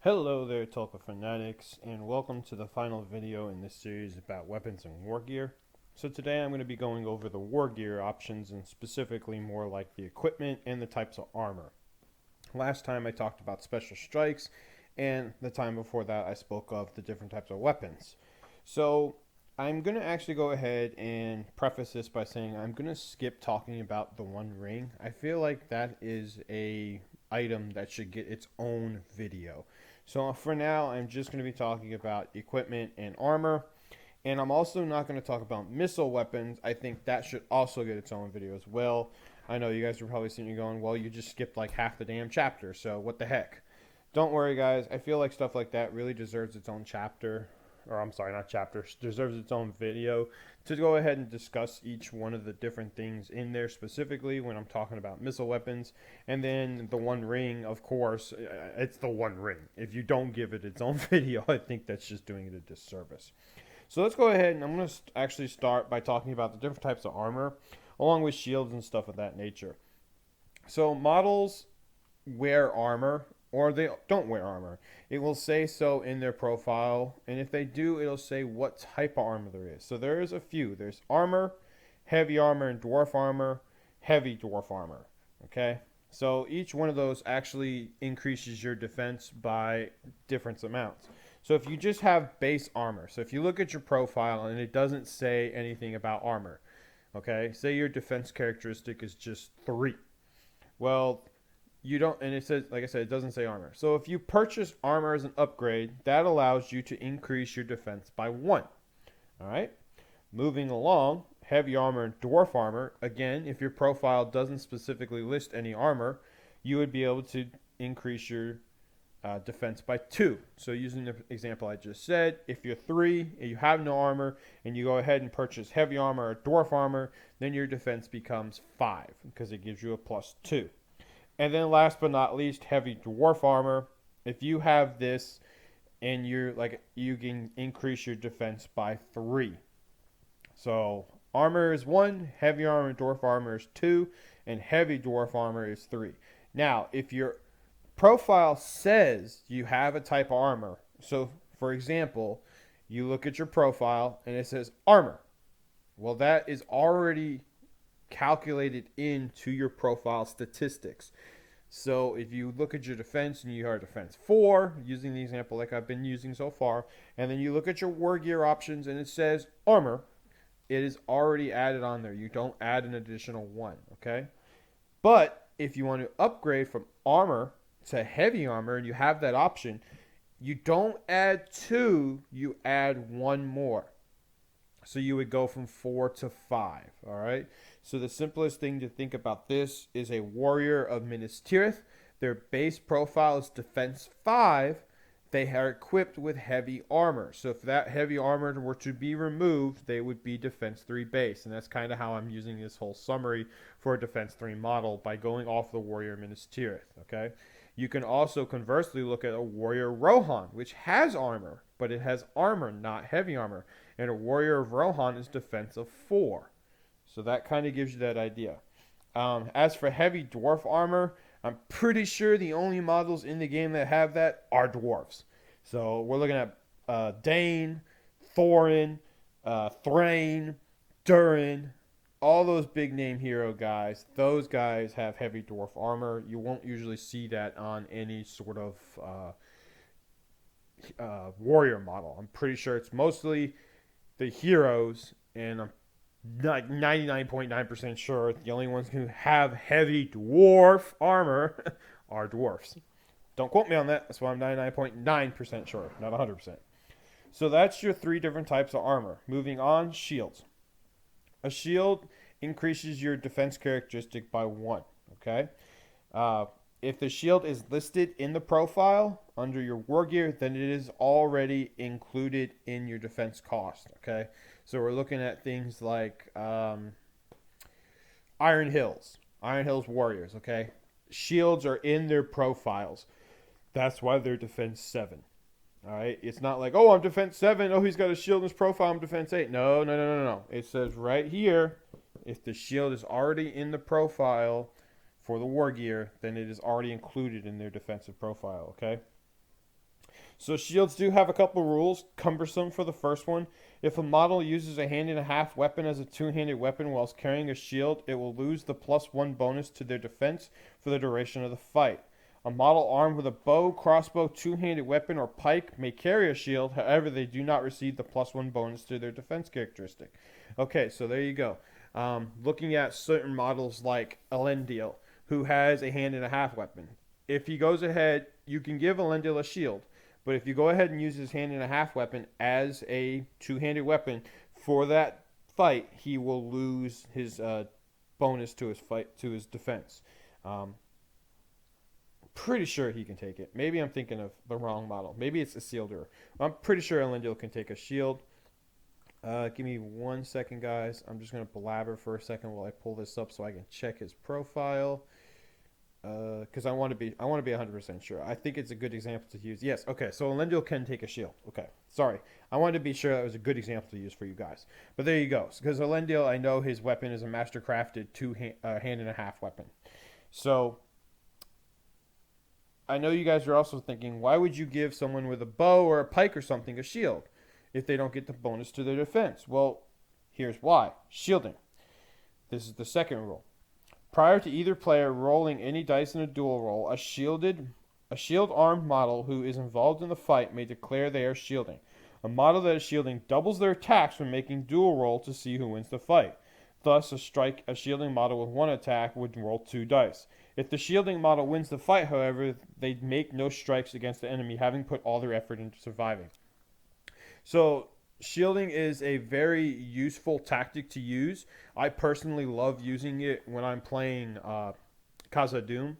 Hello there, Tulpa Fanatics, and welcome to the final video in this series about weapons and war gear. So today I'm going to be going over the war gear options and specifically more like the equipment and the types of armor. Last time I talked about special strikes, and the time before that I spoke of the different types of weapons. So I'm going to actually go ahead and preface this by saying I'm going to skip talking about the One Ring. I feel like that is a item that should get its own video. So for now, I'm just going to be talking about equipment and armor. And I'm also not going to talk about missile weapons. I think that should also get its own video as well. I know you guys are probably sitting here going, well, you just skipped like half the damn chapter, so what the heck? Don't worry, guys. I feel like stuff like that really deserves its own chapter. Or I'm sorry, not chapter. Deserves its own video to go ahead and discuss each one of the different things in there specifically when I'm talking about missile weapons. And then the One Ring, of course, it's the One Ring. If you don't give it its own video, I think that's just doing it a disservice. So let's go ahead and I'm going to actually start by talking about the different types of armor along with shields and stuff of that nature. So models wear armor or they don't wear armor. It will say so in their profile, and if they do, it'll say what type of armor there is. So there is a few. There's armor, heavy armor, and dwarf armor, heavy dwarf armor. Okay? So each one of those actually increases your defense by different amounts. So if you just have base armor, so if you look at your profile and it doesn't say anything about armor, okay, say your defense characteristic is just 3. Well, you don't, and it says, like I said, it doesn't say armor. So if you purchase armor as an upgrade, that allows you to increase your defense by 1. All right. Moving along, heavy armor and dwarf armor. Again, if your profile doesn't specifically list any armor, you would be able to increase your defense by 2. So using the example I just said, if you're 3 and you have no armor and you go ahead and purchase heavy armor or dwarf armor, then your defense becomes 5 because it gives you a plus 2. And then last but not least, heavy dwarf armor. If you have this and you're like, you can increase your defense by 3. So armor is 1, heavy armor and dwarf armor is 2, and heavy dwarf armor is 3. Now, if your profile says you have a type of armor, so for example, you look at your profile and it says armor. Well, that is already calculated into your profile statistics. So if you look at your defense and you are defense 4, using the example like I've been using so far, and then you look at your war gear options and it says armor, it is already added on there. You don't add an additional 1, okay? But if you want to upgrade from armor to heavy armor and you have that option, you don't add 2, you add 1 more. So you would go from 4 to 5, all right? So the simplest thing to think about this is a warrior of Minas Tirith. Their base profile is defense 5. They are equipped with heavy armor. So if that heavy armor were to be removed, they would be defense 3 base. And that's kind of how I'm using this whole summary for a defense 3 model by going off the warrior of Minas Tirith, okay? You can also conversely look at a warrior Rohan, which has armor, but it has armor, not heavy armor. And a warrior of Rohan is defense of 4. So that kind of gives you that idea. As for heavy dwarf armor, I'm pretty sure the only models in the game that have that are dwarves. So we're looking at Dane, Thorin, Thrain, Durin, all those big name hero guys. Those guys have heavy dwarf armor. You won't usually see that on any sort of warrior model. I'm pretty sure it's mostly the heroes, and I'm like 99.9% sure the only ones who have heavy dwarf armor are dwarfs. Don't quote me on that. That's why I'm 99.9% sure, not 100%. So that's your 3 different types of armor. Moving on, shields. A shield increases your defense characteristic by 1, okay? If the shield is listed in the profile under your war gear, then it is already included in your defense cost, okay? So we're looking at things like Iron Hills Warriors, okay? Shields are in their profiles. That's why they're defense 7. All right? It's not like, oh, I'm defense 7. Oh, he's got a shield in his profile. I'm defense 8. No. It says right here, if the shield is already in the profile for the war gear, then it is already included in their defensive profile, okay? So shields do have a couple rules. Cumbersome for the first one. If a model uses a hand-and-a-half weapon as a two-handed weapon whilst carrying a shield, it will lose the +1 bonus to their defense for the duration of the fight. A model armed with a bow, crossbow, two-handed weapon, or pike may carry a shield. However, they do not receive the +1 bonus to their defense characteristic. Okay, so there you go. Looking at certain models like Elendil, who has a hand-and-a-half weapon. If he goes ahead, you can give Elendil a shield. But if you go ahead and use his hand-and-a-half weapon as a two-handed weapon for that fight, he will lose his bonus to his defense. Pretty sure he can take it. Maybe I'm thinking of the wrong model. Maybe it's a Sealder. I'm pretty sure Elendil can take a shield. Give me 1 second, guys. I'm just going to blabber for a second while I pull this up so I can check his profile. Because I want to be 100% sure. I think it's a good example to use. Yes, okay, so Elendil can take a shield. Okay, sorry. I wanted to be sure that was a good example to use for you guys. But there you go. Because Elendil, I know his weapon is a master-crafted hand-and-a-half weapon. So I know you guys are also thinking, why would you give someone with a bow or a pike or something a shield if they don't get the bonus to their defense? Well, here's why. Shielding. This is the second rule. Prior to either player rolling any dice in a duel roll, a shield-armed model who is involved in the fight may declare they are shielding. A model that is shielding doubles their attacks when making duel roll to see who wins the fight. Thus, a shielding model with one attack would roll 2 dice. If the shielding model wins the fight, however, they make no strikes against the enemy, having put all their effort into surviving. So, shielding is a very useful tactic to use. I personally love using it when I'm playing Khazad-dûm.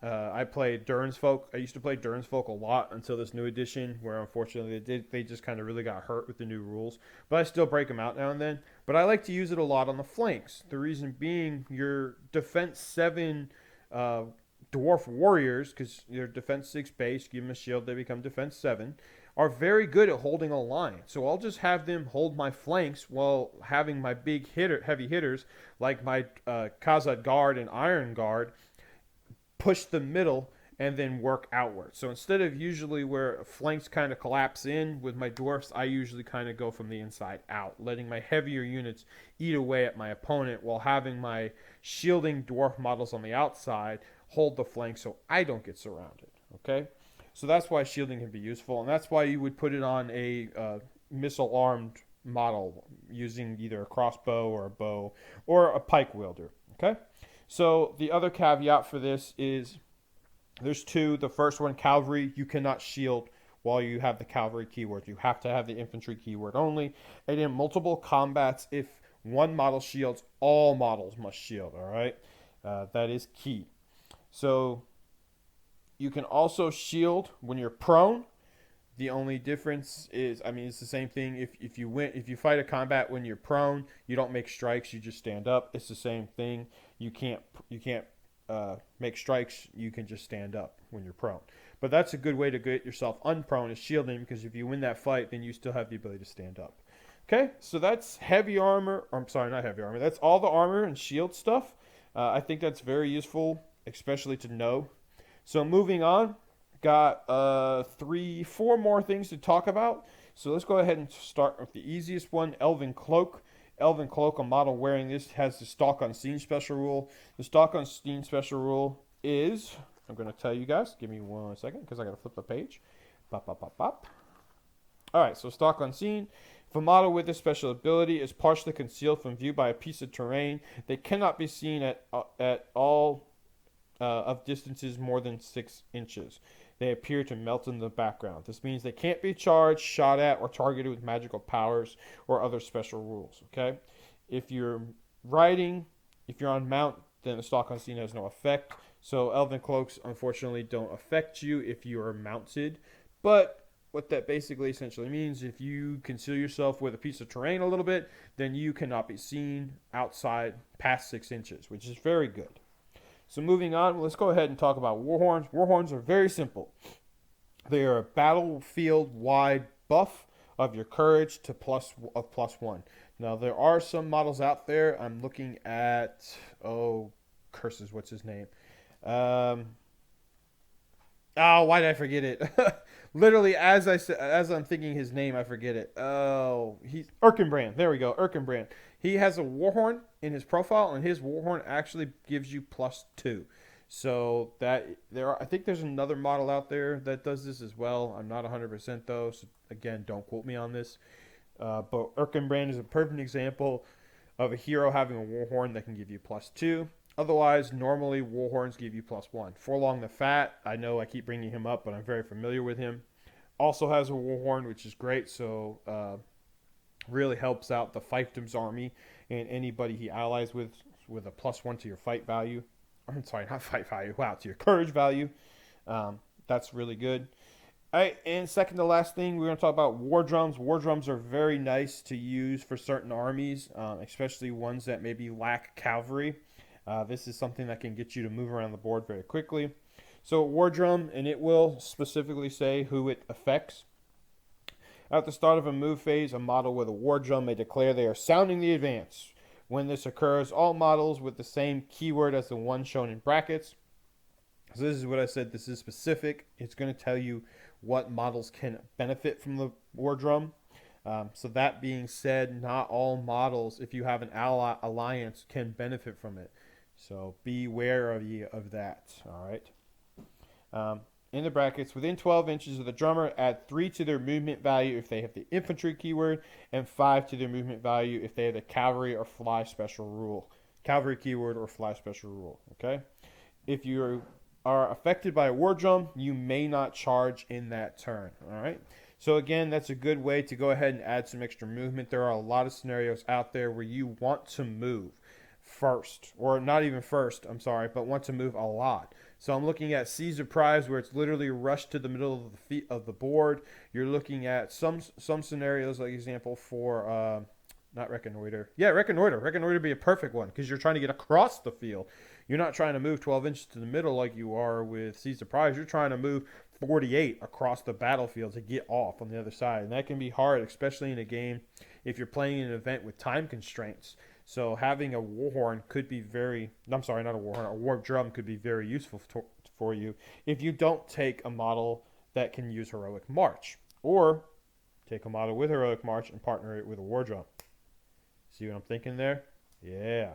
I play Durin's Folk. I used to play Durin's Folk a lot until this new edition, where unfortunately they just kind of really got hurt with the new rules. But I still break them out now and then. But I like to use it a lot on the flanks. The reason being, your defense 7 dwarf warriors, because you're defense 6 base, give them a shield, they become defense 7, are very good at holding a line. So I'll just have them hold my flanks while having my big heavy hitters, like my Khazad Guard and Iron Guard, push the middle and then work outward. So instead of usually where flanks kind of collapse in with my dwarfs, I usually kind of go from the inside out, letting my heavier units eat away at my opponent while having my shielding dwarf models on the outside hold the flank so I don't get surrounded. Okay? So that's why shielding can be useful, and that's why you would put it on a missile-armed model using either a crossbow or a bow or a pike wielder. Okay? So the other caveat for this is there's 2. The first one, cavalry, you cannot shield while you have the cavalry keyword. You have to have the infantry keyword only. And in multiple combats, if one model shields, all models must shield, all right? That is key. So you can also shield when you're prone. The only difference is, it's the same thing. If you fight a combat when you're prone, you don't make strikes. You just stand up. It's the same thing. You can't make strikes. You can just stand up when you're prone. But that's a good way to get yourself unprone, is shielding, because if you win that fight, then you still have the ability to stand up. Okay, so that's heavy armor. I'm sorry, not heavy armor. That's all the armor and shield stuff. I think that's very useful, especially to know. So moving on. Got 4 more things to talk about. So let's go ahead and start with the easiest one, Elven Cloak. Elven Cloak, a model wearing this, has the Stalk Unseen special rule. The Stalk Unseen special rule is, I'm going to tell you guys, give me 1 second because I got to flip the page. Bop, bop, bop, bop. Alright, so Stalk Unseen. If a model with this special ability is partially concealed from view by a piece of terrain, they cannot be seen at all of distances more than 6 inches. They appear to melt in the background. This means they can't be charged, shot at, or targeted with magical powers or other special rules. Okay? If you're riding, if you're on mount, then the Stalk Unseen has no effect. So Elven Cloaks, unfortunately, don't affect you if you are mounted. But what that basically essentially means, if you conceal yourself with a piece of terrain a little bit, then you cannot be seen outside past 6 inches, which is very good. So moving on, let's go ahead and talk about Warhorns. Warhorns are very simple. They are a battlefield-wide buff of your courage to +1. Now, there are some models out there. I'm looking at, what's his name? Why did I forget it? Literally, as I'm thinking his name, I forget it. Oh, he's Urkenbrand. There we go, Urkenbrand. He has a Warhorn in his profile, and his Warhorn actually gives you +2. So I think there's another model out there that does this as well. I'm not 100% though. So again, don't quote me on this. But Urkenbrand is a perfect example of a hero having a Warhorn that can give you +2. Otherwise, normally Warhorns give you +1. Forlong the Fat, I know I keep bringing him up, but I'm very familiar with him. Also has a Warhorn, which is great, so really helps out the fiefdom's army and anybody he allies with a +1 to your fight value. I'm sorry, not fight value. Wow, to your courage value. That's really good. All right, and second to last thing, we're going to talk about war drums. War drums are very nice to use for certain armies, especially ones that maybe lack cavalry. This is something that can get you to move around the board very quickly. So war drum, and it will specifically say who it affects. At the start of a move phase, a model with a war drum may declare they are sounding the advance. When this occurs, all models with the same keyword as the one shown in brackets. So this is what I said. This is specific. It's going to tell you what models can benefit from the war drum. So that being said, not all models, if you have an alliance, can benefit from it. So be wary of that. All right. In the brackets, within 12 inches of the drummer, add 3 to their movement value if they have the infantry keyword, and 5 to their movement value if they have the cavalry or fly special rule. Cavalry keyword or fly special rule. Okay. If you are affected by a war drum, you may not charge in that turn. All right. So again, that's a good way to go ahead and add some extra movement. There are a lot of scenarios out there where you want to move first, or not even first, I'm sorry, but want to move a lot. So I'm looking at Caesar Prize, where it's literally rushed to the middle of the board. You're looking at some scenarios, like example for not reconnoiter. Yeah, reconnoiter. Reconnoiter would be a perfect one because you're trying to get across the field. You're not trying to move 12 inches to the middle like you are with Caesar Prize. You're trying to move 48 across the battlefield to get off on the other side. And that can be hard, especially in a game if you're playing an event with time constraints. So having a Warhorn could be I'm sorry, not a Warhorn, a War Drum could be very useful for you if you don't take a model that can use Heroic March. Or take a model with Heroic March and partner it with a War Drum. See what I'm thinking there? Yeah.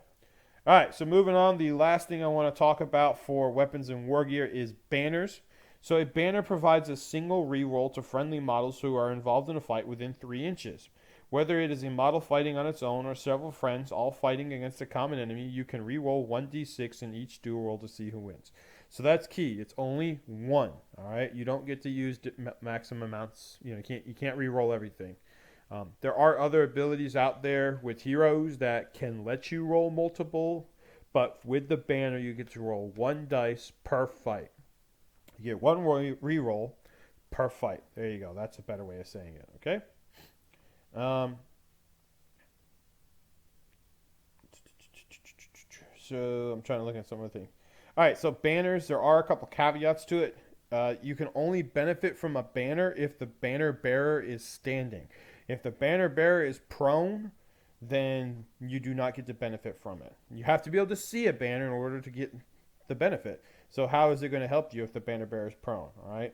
All right, so moving on, the last thing I want to talk about for weapons and war gear is banners. So a banner provides a single reroll to friendly models who are involved in a fight within 3 inches. Whether it is a model fighting on its own or several friends all fighting against a common enemy, you can reroll 1d6 in each duel roll to see who wins. So that's key. It's only one. All right, you don't get to use maximum amounts. You can't reroll everything. There are other abilities out there with heroes that can let you roll multiple, but with the banner, you get to roll 1 dice per fight. You get 1 reroll per fight. There you go. That's a better way of saying it. Okay. So I'm trying to look at some of the things. All right, so banners, there are a couple caveats to it. You can only benefit from a banner if the banner bearer is standing. If the banner bearer is prone, then you do not get to benefit from it. You have to be able to see a banner in order to get the benefit. So how is it going to help you if the banner bearer is prone? All right.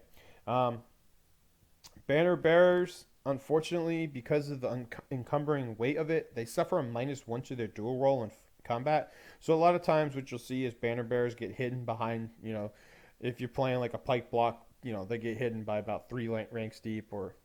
Banner bearers, unfortunately, because of the encumbering weight of it, they suffer a -1 to their dual roll in combat. So a lot of times what you'll see is banner bearers get hidden behind, if you're playing like a pike block, they get hidden by about 3 ranks deep, or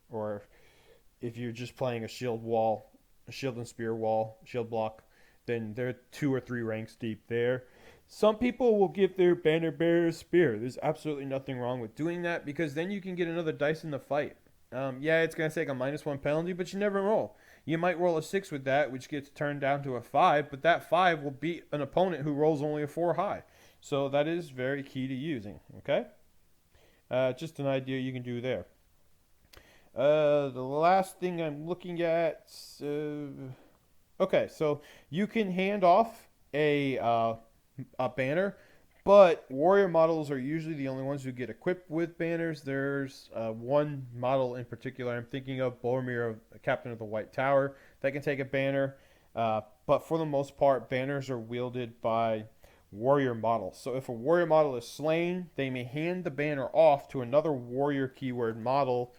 if you're just playing a shield wall, a shield and spear wall, shield block, then they're 2 or 3 ranks deep there. Some people will give their banner bearers spear. There's absolutely nothing wrong with doing that because then you can get another dice in the fight. Yeah, it's going to take a -1 penalty, but you never roll. You might roll a 6 with that, which gets turned down to a 5, but that 5 will beat an opponent who rolls only a 4 high. So that is very key to using, okay? Just an idea you can do there. The last thing I'm looking at... okay, so you can hand off a banner, but warrior models are usually the only ones who get equipped with banners. There's one model in particular I'm thinking of, Boromir, Captain of the White Tower, that can take a banner. But for the most part, banners are wielded by warrior model. So if a warrior model is slain, they may hand the banner off to another warrior keyword model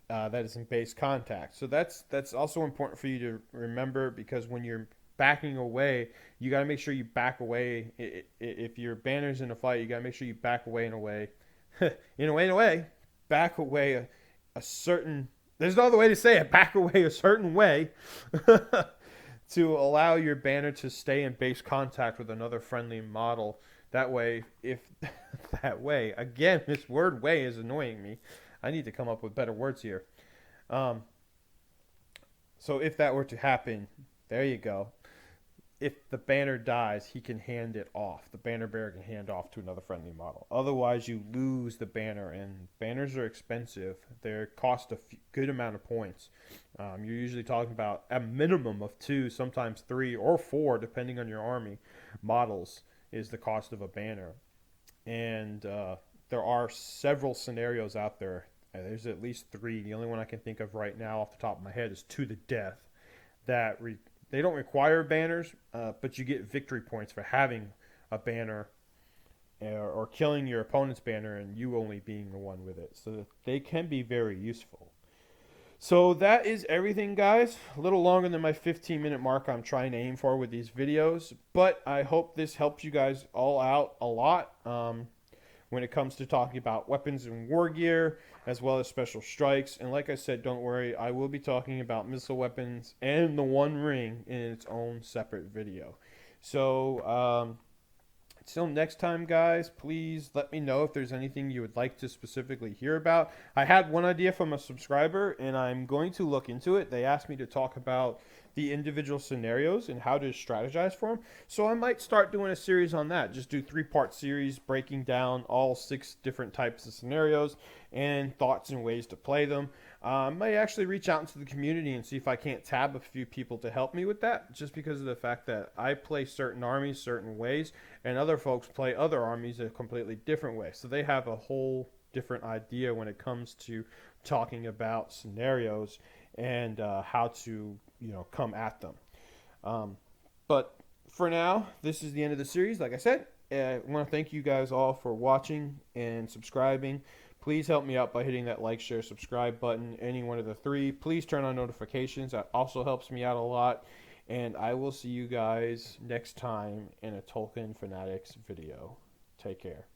that is in base contact. So that's also important for you to remember, because when you're backing away, you got to make sure you back away. If your banner's in a fight, you got to make sure you back away in a way, back away a certain. There's no other way to say it. Back away a certain way to allow your banner to stay in base contact with another friendly model. That way, again, this word "way" is annoying me. I need to come up with better words here. So if that were to happen, there you go. If the banner dies, he can hand it off. The banner bearer can hand off to another friendly model. Otherwise, you lose the banner, and banners are expensive. They cost a good amount of points. You're usually talking about a minimum of 2, sometimes 3 or 4, depending on your army models, is the cost of a banner. And there are several scenarios out there. There's at least 3. The only one I can think of right now off the top of my head is To the Death. They don't require banners, but you get victory points for having a banner or killing your opponent's banner and you only being the one with it. So they can be very useful. So that is everything, guys. A little longer than my 15-minute mark I'm trying to aim for with these videos, but I hope this helps you guys all out a lot when it comes to talking about weapons and war gear, as well as special strikes. And like I said, don't worry, I will be talking about missile weapons and the One Ring in its own separate video. So until next time, guys, please let me know if there's anything you would like to specifically hear about. I had one idea from a subscriber, and I'm going to look into it. They asked me to talk about the individual scenarios and how to strategize for them. So I might start doing a series on that. Just do 3-part series breaking down all 6 different types of scenarios and thoughts and ways to play them. I might actually reach out into the community and see if I can't tab a few people to help me with that, just because of the fact that I play certain armies certain ways and other folks play other armies a completely different way. So they have a whole different idea when it comes to talking about scenarios and how to come at them. But for now, this is the end of the series. Like I said, I want to thank you guys all for watching and subscribing. Please help me out by hitting that like, share, subscribe button, any one of the 3. Please turn on notifications. That also helps me out a lot. And I will see you guys next time in a Tolkien Fanatics video. Take care.